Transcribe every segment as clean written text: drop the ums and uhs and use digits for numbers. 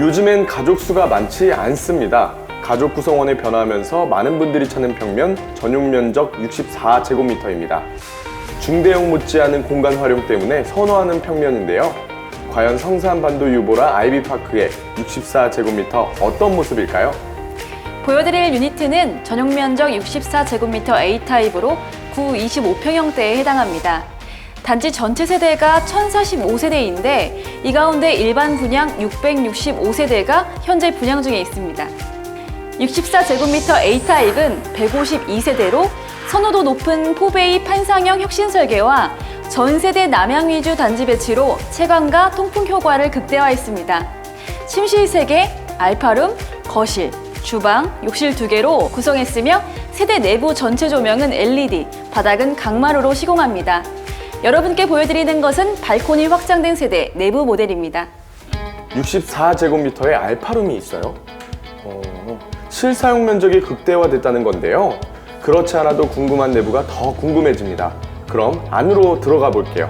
요즘엔 가족 수가 많지 않습니다. 가족 구성원이 변화하면서 많은 분들이 찾는 평면 전용 면적 64제곱미터입니다. 중대형 못지않은 공간 활용 때문에 선호하는 평면인데요. 과연 성산반도 유보라 아이비파크의 64제곱미터 어떤 모습일까요? 보여드릴 유니트는 전용 면적 64제곱미터 A타입으로 구 25평형대에 해당합니다. 단지 전체 세대가 1045세대인데 이 가운데 일반 분양 665세대가 현재 분양 중에 있습니다. 64제곱미터 A타입은 152세대로 선호도 높은 포베이 판상형 혁신 설계와 전세대 남향 위주 단지 배치로 채광과 통풍 효과를 극대화했습니다. 침실 3개, 알파룸, 거실, 주방, 욕실 2개로 구성했으며 세대 내부 전체 조명은 LED, 바닥은 강마루로 시공합니다. 여러분께 보여드리는 것은 발코니 확장된 세대 내부 모델입니다. 64제곱미터의 알파룸이 있어요? 실사용 면적이 극대화됐다는 건데요. 그렇지 않아도 궁금한 내부가 더 궁금해집니다. 그럼 안으로 들어가 볼게요.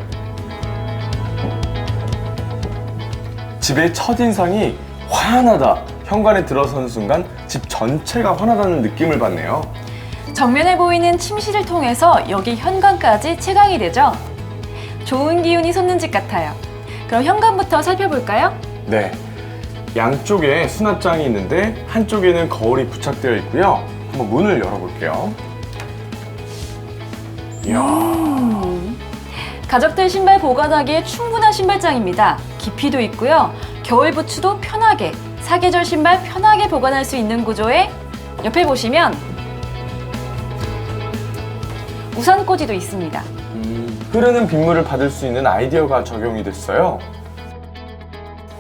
집의 첫인상이 환하다. 현관에 들어선 순간 집 전체가 환하다는 느낌을 받네요. 정면에 보이는 침실을 통해서 여기 현관까지 채광이 되죠? 좋은 기운이 솟는 집 같아요. 그럼 현관부터 살펴볼까요? 네. 양쪽에 수납장이 있는데 한쪽에는 거울이 부착되어 있고요. 한번 문을 열어볼게요. 이야. 가족들 신발 보관하기에 충분한 신발장입니다. 깊이도 있고요. 겨울 부츠도 편하게, 사계절 신발 편하게 보관할 수 있는 구조에 옆에 보시면 우산꽂이도 있습니다. 흐르는 빗물을 받을 수 있는 아이디어가 적용이 됐어요.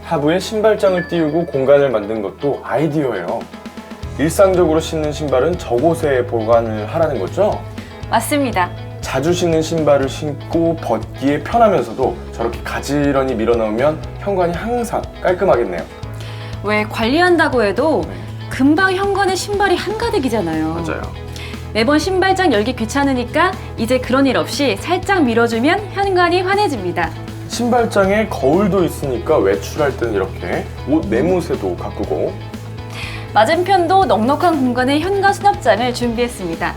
하부에 신발장을 띄우고 공간을 만든 것도 아이디어예요. 일상적으로 신는 신발은 저곳에 보관을 하라는 거죠? 맞습니다. 자주 신는 신발을 신고 벗기에 편하면서도 저렇게 가지런히 밀어넣으면 현관이 항상 깔끔하겠네요. 왜 관리한다고 해도 금방 현관에 신발이 한가득이잖아요. 맞아요. 매번 신발장 열기 귀찮으니까 이제 그런 일 없이 살짝 밀어주면 현관이 환해집니다. 신발장에 거울도 있으니까 외출할 땐 이렇게 옷 내무새도 가꾸고, 맞은편도 넉넉한 공간에 현관 수납장을 준비했습니다.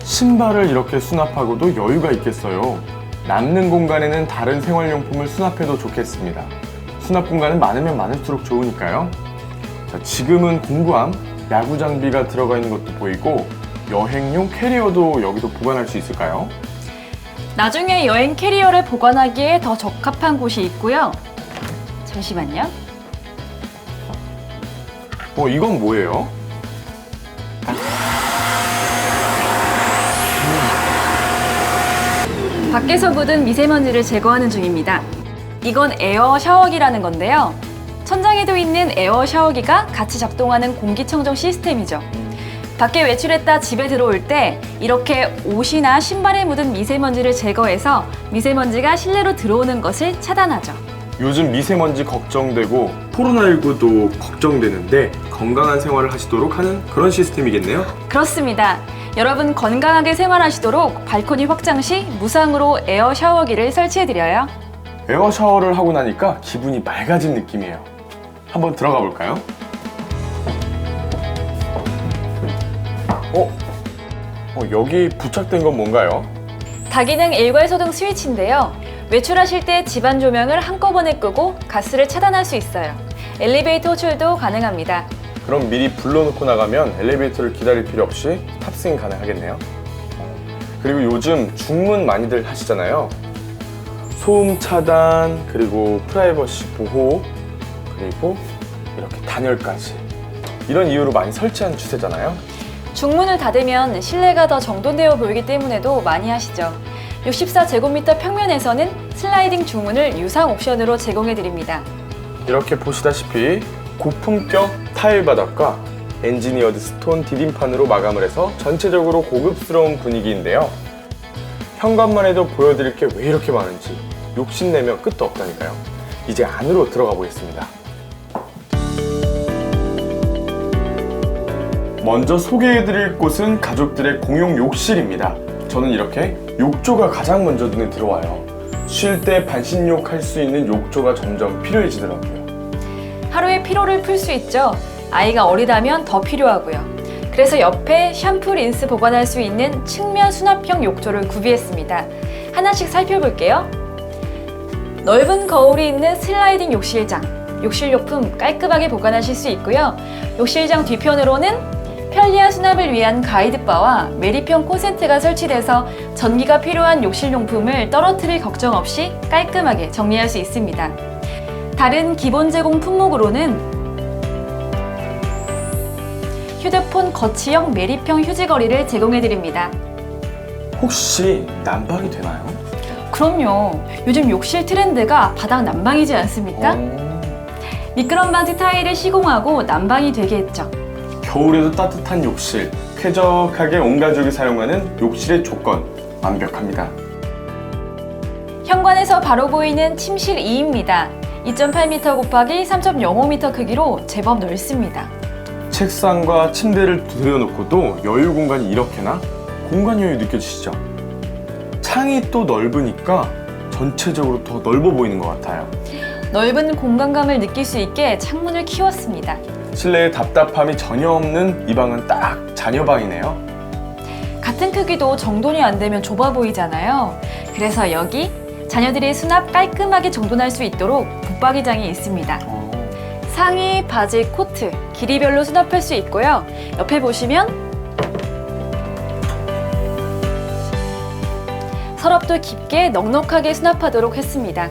신발을 이렇게 수납하고도 여유가 있겠어요. 남는 공간에는 다른 생활용품을 수납해도 좋겠습니다. 수납 공간은 많으면 많을수록 좋으니까요. 자, 지금은 공구함, 야구 장비가 들어가 있는 것도 보이고 여행용 캐리어도 여기도 보관할 수 있을까요? 나중에 여행 캐리어를 보관하기에 더 적합한 곳이 있고요. 잠시만요. 이건 뭐예요? 밖에서 묻은 미세먼지를 제거하는 중입니다. 이건 에어 샤워기라는 건데요. 천장에도 있는 에어 샤워기가 같이 작동하는 공기청정 시스템이죠. 밖에 외출했다 집에 들어올 때 이렇게 옷이나 신발에 묻은 미세먼지를 제거해서 미세먼지가 실내로 들어오는 것을 차단하죠. 요즘 미세먼지 걱정되고 코로나19도 걱정되는데 건강한 생활을 하시도록 하는 그런 시스템이겠네요? 그렇습니다. 여러분 건강하게 생활하시도록 발코니 확장 시 무상으로 에어 샤워기를 설치해드려요. 에어 샤워를 하고 나니까 기분이 맑아진 느낌이에요. 한번 들어가 볼까요? 여기 부착된 건 뭔가요? 다기능 일괄소등 스위치인데요. 외출하실 때 집안 조명을 한꺼번에 끄고 가스를 차단할 수 있어요. 엘리베이터 호출도 가능합니다. 그럼 미리 불러놓고 나가면 엘리베이터를 기다릴 필요 없이 탑승이 가능하겠네요. 그리고 요즘 중문 많이들 하시잖아요. 소음 차단, 그리고 프라이버시 보호, 그리고 이렇게 단열까지. 이런 이유로 많이 설치하는 추세잖아요. 중문을 닫으면 실내가 더 정돈되어 보이기 때문에도 많이 하시죠. 64제곱미터 평면에서는 슬라이딩 중문을 유상 옵션으로 제공해드립니다. 이렇게 보시다시피 고품격 타일 바닥과 엔지니어드 스톤 디딤판으로 마감을 해서 전체적으로 고급스러운 분위기인데요. 현관만 해도 보여드릴 게 왜 이렇게 많은지 욕심내면 끝도 없다니까요. 이제 안으로 들어가 보겠습니다. 먼저 소개해드릴 곳은 가족들의 공용 욕실입니다. 저는 이렇게 욕조가 가장 먼저 눈에 들어와요. 쉴 때 반신욕 할 수 있는 욕조가 점점 필요해지더라고요. 하루의 피로를 풀 수 있죠. 아이가 어리다면 더 필요하고요. 그래서 옆에 샴푸, 린스 보관할 수 있는 측면 수납형 욕조를 구비했습니다. 하나씩 살펴볼게요. 넓은 거울이 있는 슬라이딩 욕실장. 욕실용품 깔끔하게 보관하실 수 있고요. 욕실장 뒤편으로는 편리한 수납을 위한 가이드바와 메리평 콘센트가 설치돼서 전기가 필요한 욕실용품을 떨어뜨릴 걱정 없이 깔끔하게 정리할 수 있습니다. 다른 기본 제공 품목으로는 휴대폰 거치형 메리평 휴지거리를 제공해드립니다. 혹시 난방이 되나요? 그럼요. 요즘 욕실 트렌드가 바닥 난방이지 않습니까? 미끄럼 방지 타일을 시공하고 난방이 되게 했죠. 겨울에도 따뜻한 욕실, 쾌적하게 온 가족이 사용하는 욕실의 조건 완벽합니다. 현관에서 바로 보이는 침실 2입니다. 2.8m 곱하기 3.05m 크기로 제법 넓습니다. 책상과 침대를 들여놓고도 여유 공간이 이렇게나 공간 여유 느껴지시죠? 창이 또 넓으니까 전체적으로 더 넓어 보이는 것 같아요. 넓은 공간감을 느낄 수 있게 창문을 키웠습니다. 실내에 답답함이 전혀 없는 이 방은 딱 자녀방이네요. 같은 크기도 정돈이 안 되면 좁아 보이잖아요. 그래서 여기 자녀들이 수납 깔끔하게 정돈할 수 있도록 붙박이장이 있습니다. 상의, 바지, 코트 길이별로 수납할 수 있고요. 옆에 보시면 서랍도 깊게 넉넉하게 수납하도록 했습니다.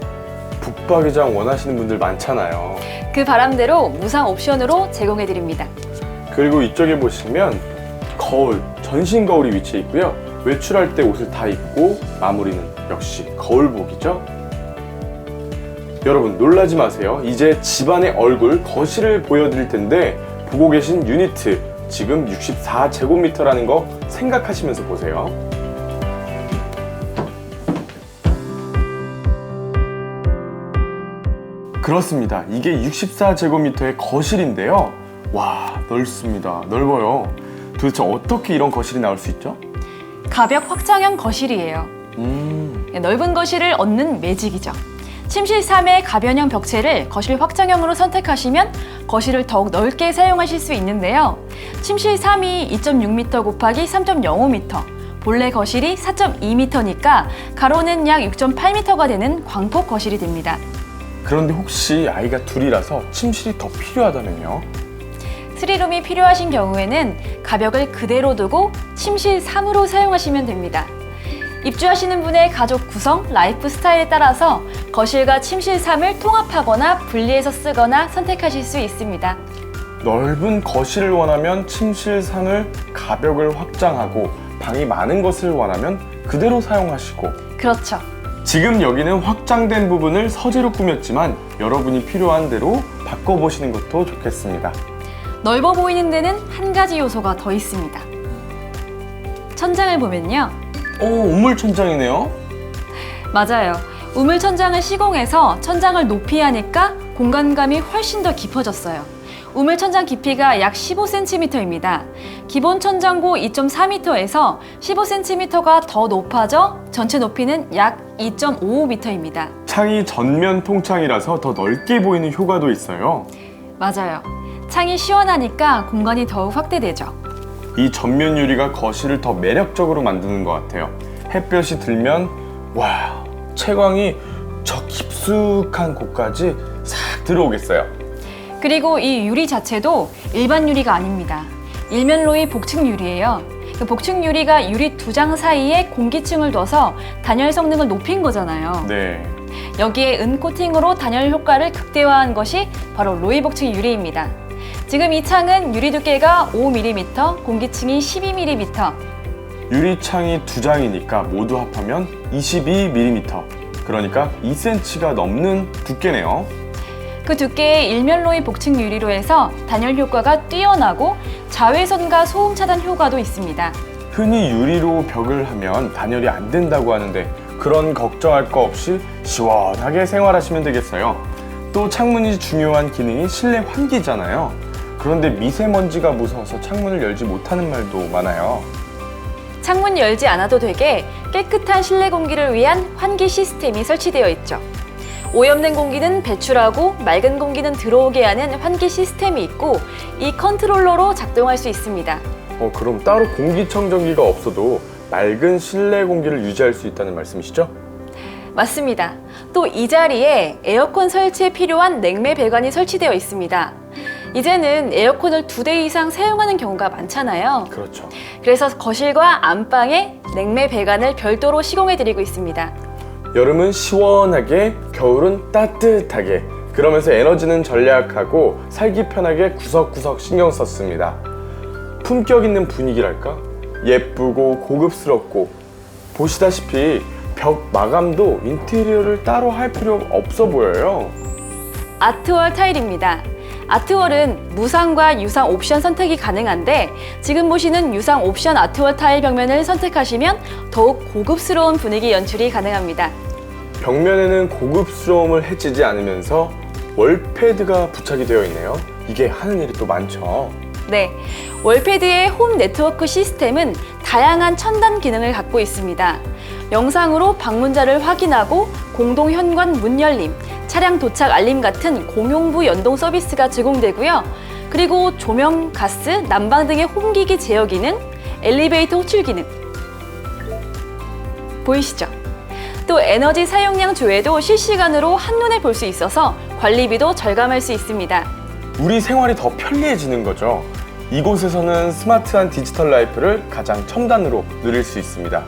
붙박이장 원하시는 분들 많잖아요. 그 바람대로 무상 옵션으로 제공해드립니다. 그리고 이쪽에 보시면 거울, 전신 거울이 위치해 있고요. 외출할 때 옷을 다 입고 마무리는 역시 거울복이죠. 여러분 놀라지 마세요. 이제 집안의 얼굴, 거실을 보여드릴 텐데 보고 계신 유니트 지금 64제곱미터라는 거 생각하시면서 보세요. 그렇습니다. 이게 64제곱미터의 거실인데요. 와, 넓습니다. 넓어요. 도대체 어떻게 이런 거실이 나올 수 있죠? 가벽 확장형 거실이에요. 넓은 거실을 얻는 매직이죠. 침실 3의 가변형 벽체를 거실 확장형으로 선택하시면 거실을 더욱 넓게 사용하실 수 있는데요. 침실 3이 2.6m 곱하기 3.05m, 본래 거실이 4.2m니까 가로는 약 6.8m가 되는 광폭 거실이 됩니다. 그런데 혹시 아이가 둘이라서 침실이 더 필요하다면요? 스리룸이 필요하신 경우에는 가벽을 그대로 두고 침실 3으로 사용하시면 됩니다. 입주하시는 분의 가족 구성, 라이프 스타일에 따라서 거실과 침실 3을 통합하거나 분리해서 쓰거나 선택하실 수 있습니다. 넓은 거실을 원하면 침실 3을 가벽을 확장하고 방이 많은 것을 원하면 그대로 사용하시고 그렇죠. 지금 여기는 확장된 부분을 서재로 꾸몄지만 여러분이 필요한 대로 바꿔보시는 것도 좋겠습니다. 넓어 보이는 데는 한 가지 요소가 더 있습니다. 천장을 보면요. 오, 우물 천장이네요. 맞아요. 우물 천장을 시공해서 천장을 높이 하니까 공간감이 훨씬 더 깊어졌어요. 우물 천장 깊이가 약 15cm입니다. 기본 천장고 2.4m에서 15cm가 더 높아져 전체 높이는 약 2.55m입니다. 창이 전면 통창이라서 더 넓게 보이는 효과도 있어요. 맞아요. 창이 시원하니까 공간이 더욱 확대되죠. 이 전면 유리가 거실을 더 매력적으로 만드는 것 같아요. 햇볕이 들면 와, 채광이 저 깊숙한 곳까지 싹 들어오겠어요. 그리고 이 유리 자체도 일반 유리가 아닙니다. 일면로이 복층 유리예요. 복층 유리가 유리 두 장 사이에 공기층을 둬서 단열 성능을 높인 거잖아요. 네. 여기에 은 코팅으로 단열 효과를 극대화한 것이 바로 로이 복층 유리입니다. 지금 이 창은 유리 두께가 5mm, 공기층이 12mm. 유리창이 두 장이니까 모두 합하면 22mm. 그러니까 2cm가 넘는 두께네요. 그 두께의 일면로이 복층 유리로 해서 단열 효과가 뛰어나고 자외선과 소음 차단 효과도 있습니다. 흔히 유리로 벽을 하면 단열이 안 된다고 하는데 그런 걱정할 거 없이 시원하게 생활하시면 되겠어요. 또 창문이 중요한 기능이 실내 환기잖아요. 그런데 미세먼지가 무서워서 창문을 열지 못하는 말도 많아요. 창문 열지 않아도 되게 깨끗한 실내 공기를 위한 환기 시스템이 설치되어 있죠. 오염된 공기는 배출하고 맑은 공기는 들어오게 하는 환기 시스템이 있고 이 컨트롤러로 작동할 수 있습니다. 그럼 따로 공기청정기가 없어도 맑은 실내 공기를 유지할 수 있다는 말씀이시죠? 맞습니다. 또 이 자리에 에어컨 설치에 필요한 냉매 배관이 설치되어 있습니다. 이제는 에어컨을 2대 이상 사용하는 경우가 많잖아요. 그렇죠. 그래서 거실과 안방에 냉매 배관을 별도로 시공해드리고 있습니다. 여름은 시원하게, 겨울은 따뜻하게, 그러면서 에너지는 절약하고 살기 편하게 구석구석 신경 썼습니다. 품격 있는 분위기랄까? 예쁘고 고급스럽고, 보시다시피 벽 마감도 인테리어를 따로 할 필요 없어 보여요. 아트월 타일입니다. 아트월은 무상과 유상 옵션 선택이 가능한데 지금 보시는 유상 옵션 아트월 타일 벽면을 선택하시면 더욱 고급스러운 분위기 연출이 가능합니다. 벽면에는 고급스러움을 해치지 않으면서 월패드가 부착이 되어 있네요. 이게 하는 일이 또 많죠. 네, 월패드의 홈 네트워크 시스템은 다양한 첨단 기능을 갖고 있습니다. 영상으로 방문자를 확인하고 공동 현관 문 열림, 차량 도착 알림 같은 공용부 연동 서비스가 제공되고요. 그리고 조명, 가스, 난방 등의 홈기기 제어 기능, 엘리베이터 호출 기능 보이시죠? 또 에너지 사용량 조회도 실시간으로 한눈에 볼 수 있어서 관리비도 절감할 수 있습니다. 우리 생활이 더 편리해지는 거죠. 이곳에서는 스마트한 디지털 라이프를 가장 첨단으로 누릴 수 있습니다.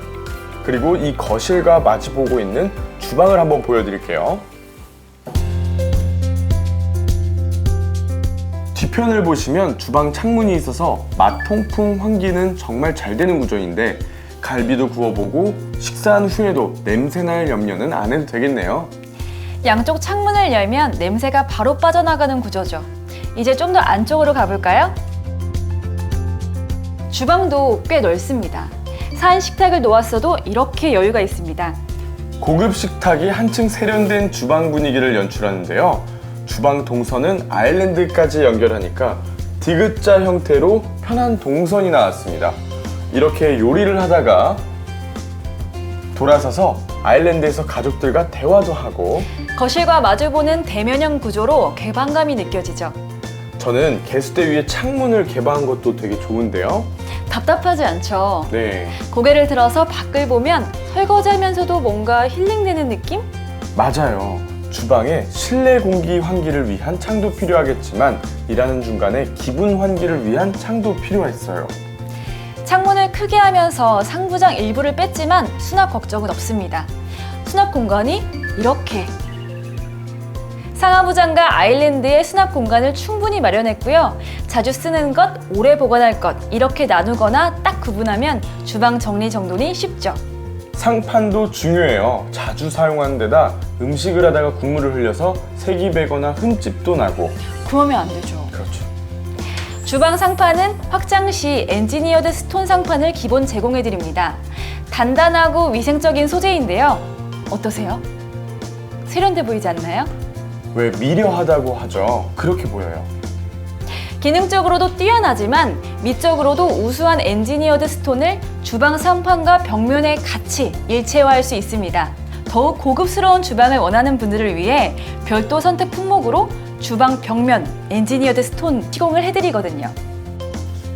그리고 이 거실과 마주보고 있는 주방을 한번 보여드릴게요. 뒤편을 보시면 주방 창문이 있어서 맛 통풍 환기는 정말 잘 되는 구조인데 갈비도 구워보고 식사한 후에도 냄새날 염려는 안 해도 되겠네요. 양쪽 창문을 열면 냄새가 바로 빠져나가는 구조죠. 이제 좀 더 안쪽으로 가볼까요? 주방도 꽤 넓습니다. 4인 식탁을 놓았어도 이렇게 여유가 있습니다. 고급 식탁이 한층 세련된 주방 분위기를 연출하는데요. 주방 동선은 아일랜드까지 연결하니까 디귿자 형태로 편한 동선이 나왔습니다. 이렇게 요리를 하다가 돌아서서 아일랜드에서 가족들과 대화도 하고 거실과 마주보는 대면형 구조로 개방감이 느껴지죠. 저는 개수대 위에 창문을 개방한 것도 되게 좋은데요. 답답하지 않죠? 네, 고개를 들어서 밖을 보면 설거지하면서도 뭔가 힐링되는 느낌? 맞아요. 주방에 실내 공기 환기를 위한 창도 필요하겠지만 일하는 중간에 기분 환기를 위한 창도 필요했어요. 창문을 크게 하면서 상부장 일부를 뺐지만 수납 걱정은 없습니다. 수납 공간이 이렇게. 상하부장과 아일랜드의 수납 공간을 충분히 마련했고요. 자주 쓰는 것, 오래 보관할 것 이렇게 나누거나 딱 구분하면 주방 정리정돈이 쉽죠. 상판도 중요해요. 자주 사용하는 데다 음식을 하다가 국물을 흘려서 색이 배거나 흠집도 나고 그러면 안 되죠. 그렇죠. 주방 상판은 확장 시 엔지니어드 스톤 상판을 기본 제공해드립니다. 단단하고 위생적인 소재인데요. 어떠세요? 세련돼 보이지 않나요? 왜 미려하다고 하죠? 그렇게 보여요. 기능적으로도 뛰어나지만 미적으로도 우수한 엔지니어드 스톤을 주방 상판과 벽면에 같이 일체화할 수 있습니다. 더욱 고급스러운 주방을 원하는 분들을 위해 별도 선택 품목으로 주방 벽면 엔지니어드 스톤 시공을 해드리거든요.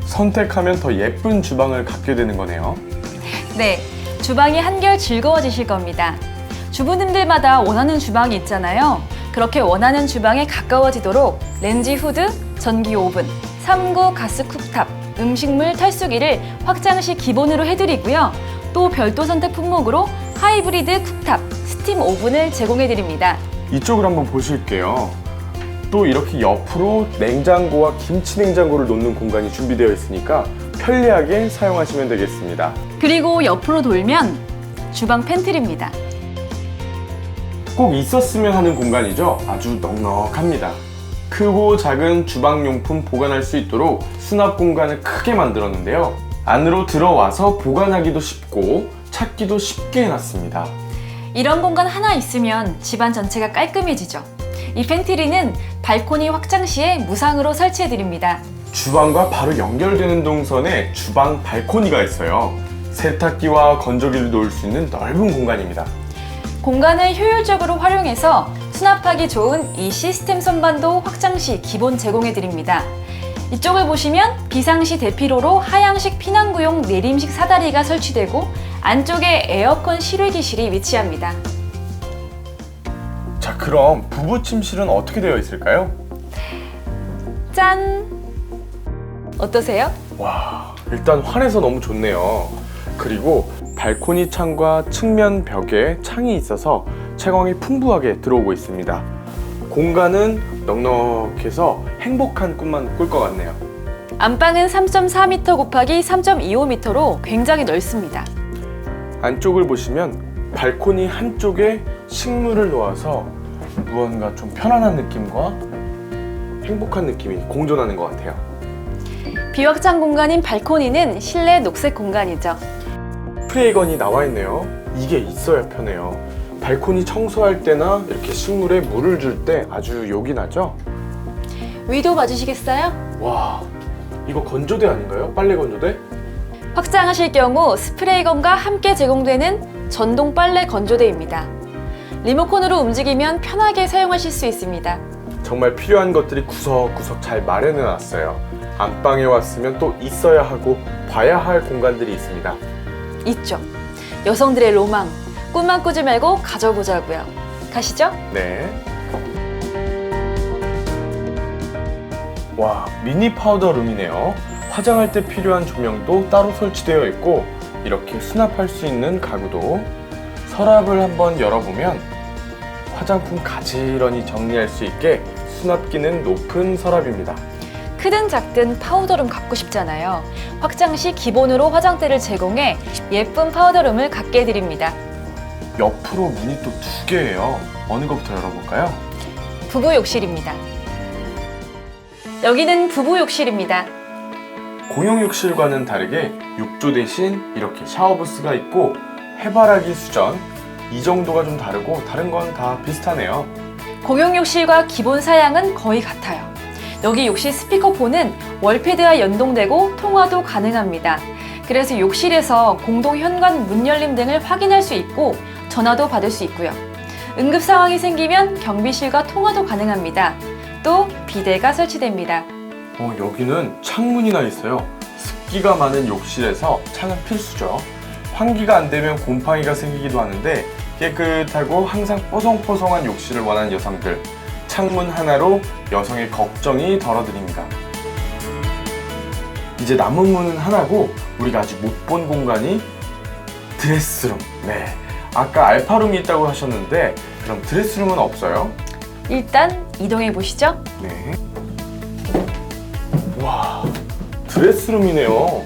선택하면 더 예쁜 주방을 갖게 되는 거네요. 네, 주방이 한결 즐거워지실 겁니다. 주부님들마다 원하는 주방이 있잖아요. 그렇게 원하는 주방에 가까워지도록 렌지 후드, 전기 오븐, 3구 가스 쿡탑, 음식물 탈수기를 확장 시 기본으로 해드리고요. 또 별도 선택 품목으로 하이브리드 쿡탑, 스팀 오븐을 제공해드립니다. 이쪽을 한번 보실게요. 또 이렇게 옆으로 냉장고와 김치 냉장고를 놓는 공간이 준비되어 있으니까 편리하게 사용하시면 되겠습니다. 그리고 옆으로 돌면 주방 팬트리입니다. 꼭 있었으면 하는 공간이죠. 아주 넉넉합니다. 크고 작은 주방용품 보관할 수 있도록 수납 공간을 크게 만들었는데요. 안으로 들어와서 보관하기도 쉽고 찾기도 쉽게 해놨습니다. 이런 공간 하나 있으면 집안 전체가 깔끔해지죠. 이 팬트리는 발코니 확장 시에 무상으로 설치해드립니다. 주방과 바로 연결되는 동선에 주방 발코니가 있어요. 세탁기와 건조기를 놓을 수 있는 넓은 공간입니다. 공간을 효율적으로 활용해서 수납하기 좋은 이 시스템 선반도 확장 시 기본 제공해 드립니다. 이쪽을 보시면 비상시 대피로로 하향식 피난구용 내림식 사다리가 설치되고 안쪽에 에어컨 실외기실이 위치합니다. 자, 그럼 부부 침실은 어떻게 되어 있을까요? 짠! 어떠세요? 와, 일단 환해서 너무 좋네요. 그리고 발코니 창과 측면 벽에 창이 있어서 채광이 풍부하게 들어오고 있습니다. 공간은 넉넉해서 행복한 꿈만 꿀 것 같네요. 안방은 3.4m 곱하기 3.25m로 굉장히 넓습니다. 안쪽을 보시면 발코니 한쪽에 식물을 놓아서 무언가 좀 편안한 느낌과 행복한 느낌이 공존하는 것 같아요. 비확장 공간인 발코니는 실내 녹색 공간이죠. 스프레이건이 나와 있네요. 이게 있어야 편해요. 발코니 청소할 때나 이렇게 식물에 물을 줄 때 아주 욕이 나죠? 위도 봐주시겠어요? 와, 이거 건조대 아닌가요? 빨래 건조대? 확장하실 경우 스프레이건과 함께 제공되는 전동 빨래 건조대입니다. 리모컨으로 움직이면 편하게 사용하실 수 있습니다. 정말 필요한 것들이 구석구석 잘 마련해 놨어요. 안방에 왔으면 또 있어야 하고 봐야 할 공간들이 있습니다. 있죠. 여성들의 로망. 꿈만 꾸지 말고 가져보자고요. 가시죠? 네. 와, 미니 파우더 룸이네요. 화장할 때 필요한 조명도 따로 설치되어 있고 이렇게 수납할 수 있는 가구도 서랍을 한번 열어보면 화장품 가지런히 정리할 수 있게 수납 기능 높은 서랍입니다. 크든 작든 파우더룸 갖고 싶잖아요. 확장 시 기본으로 화장대를 제공해 예쁜 파우더룸을 갖게 해드립니다. 옆으로 문이 또 2개예요. 어느 것부터 열어볼까요? 부부 욕실입니다. 여기는 부부 욕실입니다. 공용 욕실과는 다르게 욕조 대신 이렇게 샤워부스가 있고 해바라기 수전, 이 정도가 좀 다르고 다른 건 다 비슷하네요. 공용 욕실과 기본 사양은 거의 같아요. 여기 욕실 스피커폰은 월패드와 연동되고 통화도 가능합니다. 그래서 욕실에서 공동 현관 문 열림 등을 확인할 수 있고 전화도 받을 수 있고요. 응급 상황이 생기면 경비실과 통화도 가능합니다. 또 비데가 설치됩니다. 여기는 창문이나 있어요. 습기가 많은 욕실에서 창은 필수죠. 환기가 안 되면 곰팡이가 생기기도 하는데 깨끗하고 항상 뽀송뽀송한 욕실을 원하는 여성들, 창문 하나로 여성의 걱정이 덜어드립니다. 이제 남은 문은 하나고 우리가 아직 못 본 공간이 드레스룸. 네, 아까 알파룸이 있다고 하셨는데 그럼 드레스룸은 없어요? 일단 이동해 보시죠. 네. 와, 드레스룸이네요.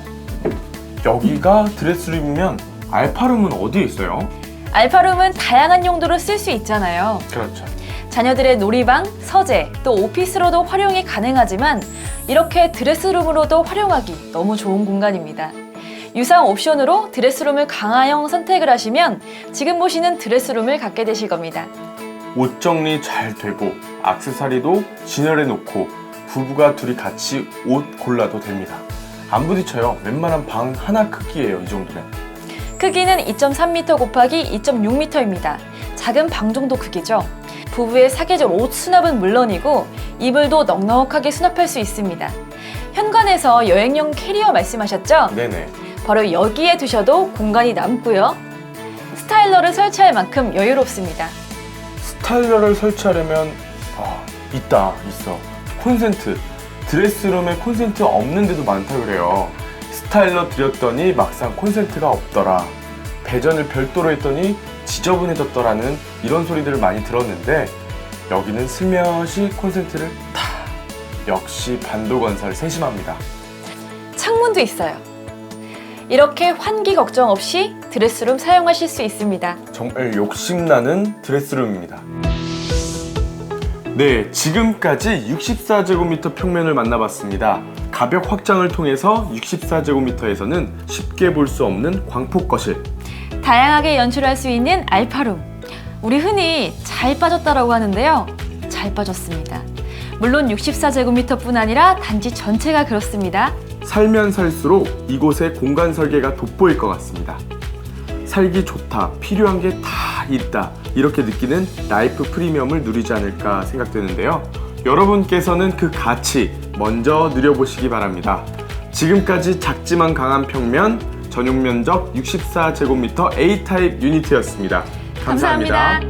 여기가 드레스룸이면 알파룸은 어디에 있어요? 알파룸은 다양한 용도로 쓸 수 있잖아요. 그렇죠. 자녀들의 놀이방, 서재, 또 오피스로도 활용이 가능하지만 이렇게 드레스룸으로도 활용하기 너무 좋은 공간입니다. 유상 옵션으로 드레스룸을 강화형 선택을 하시면 지금 보시는 드레스룸을 갖게 되실 겁니다. 옷 정리 잘 되고 액세서리도 진열해 놓고 부부가 둘이 같이 옷 골라도 됩니다. 안 부딪혀요. 웬만한 방 하나 크기예요, 이 정도면. 크기는 2.3m 곱하기 2.6m입니다. 작은 방 정도 크기죠. 부부의 사계절 옷 수납은 물론이고 이불도 넉넉하게 수납할 수 있습니다. 현관에서 여행용 캐리어 말씀하셨죠? 네네. 바로 여기에 두셔도 공간이 남고요. 스타일러를 설치할 만큼 여유롭습니다. 스타일러를 설치하려면 있어. 콘센트. 드레스룸에 콘센트 없는 데도 많다 그래요. 스타일러 드렸더니 막상 콘센트가 없더라. 배전을 별도로 했더니 지저분해졌더라는 이런 소리들을 많이 들었는데 여기는 슬며시 콘센트를 역시 반도건설 세심합니다. 창문도 있어요. 이렇게 환기 걱정 없이 드레스룸 사용하실 수 있습니다. 정말 욕심나는 드레스룸입니다. 네, 지금까지 64제곱미터 평면을 만나봤습니다. 가벽 확장을 통해서 64제곱미터에서는 쉽게 볼 수 없는 광폭 거실, 다양하게 연출할 수 있는 알파룸. 우리 흔히 잘 빠졌다라고 하는데요. 잘 빠졌습니다. 물론 64제곱미터뿐 아니라 단지 전체가 그렇습니다. 살면 살수록 이곳의 공간 설계가 돋보일 것 같습니다. 살기 좋다, 필요한 게 다 있다, 이렇게 느끼는 라이프 프리미엄을 누리지 않을까 생각되는데요. 여러분께서는 그 가치 먼저 누려보시기 바랍니다. 지금까지 작지만 강한 평면, 전용 면적 64제곱미터 A타입 유니트였습니다. 감사합니다.